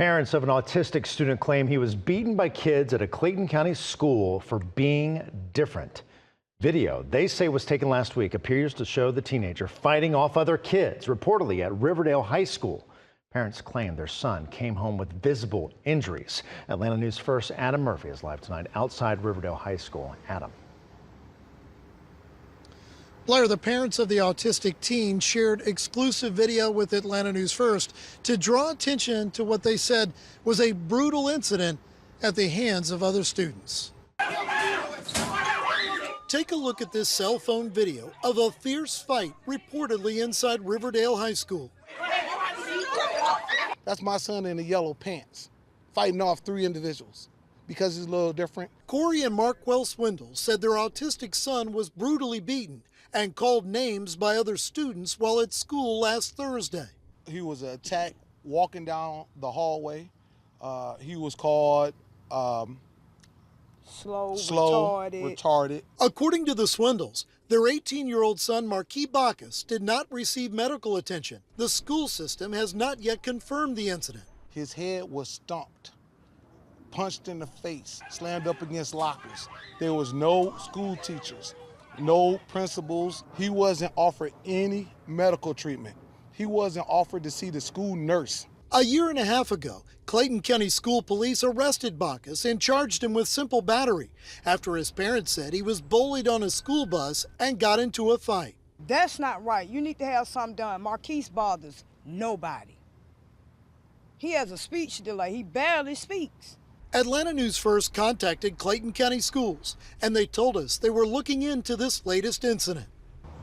Parents of an autistic student claim he was beaten by kids at a Clayton County school for being different. Video they say was taken last week appears to show the teenager fighting off other kids, reportedly at Riverdale High School. Parents claim their son came home with visible injuries. Atlanta News First Adam Murphy is live tonight outside Riverdale High School. Adam. Blair, the parents of the autistic teen shared exclusive video with Atlanta News First to draw attention to what they said was a brutal incident at the hands of other students. Take a look at this cell phone video of a fierce fight reportedly inside Riverdale High School. That's my son in the yellow pants, fighting off 3 individuals because he's a little different. Corey and Marquise Swindles said their autistic son was brutally beaten and called names by other students while at school last Thursday. He was attacked walking down the hallway. He was called slow, retarded. According to the Swindles, their 18-year-old son, Marquise Baccus, did not receive medical attention. The school system has not yet confirmed the incident. His head was stomped, punched in the face, slammed up against lockers. There was no school teachers, no principals. He wasn't offered any medical treatment. He wasn't offered to see the school nurse. A year and a half ago, Clayton County School Police arrested Baccus and charged him with simple battery after his parents said he was bullied on a school bus and got into a fight. That's not right. You need to have something done. Marquise bothers nobody. He has a speech delay. He barely speaks. Atlanta News First contacted Clayton County Schools, and they told us they were looking into this latest incident.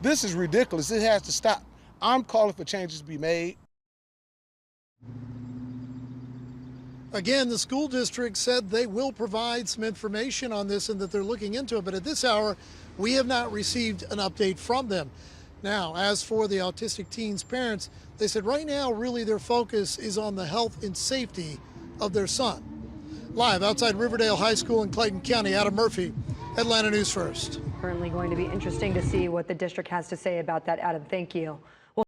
This is ridiculous. It has to stop. I'm calling for changes to be made. Again, the school district said they will provide some information on this and that they're looking into it, but at this hour, we have not received an update from them. Now, as for the autistic teen's parents, they said right now, really their focus is on the health and safety of their son. Live outside Riverdale High School in Clayton County, Adam Murphy, Atlanta News First. Currently going to be interesting to see what the district has to say about that, Adam. Thank you.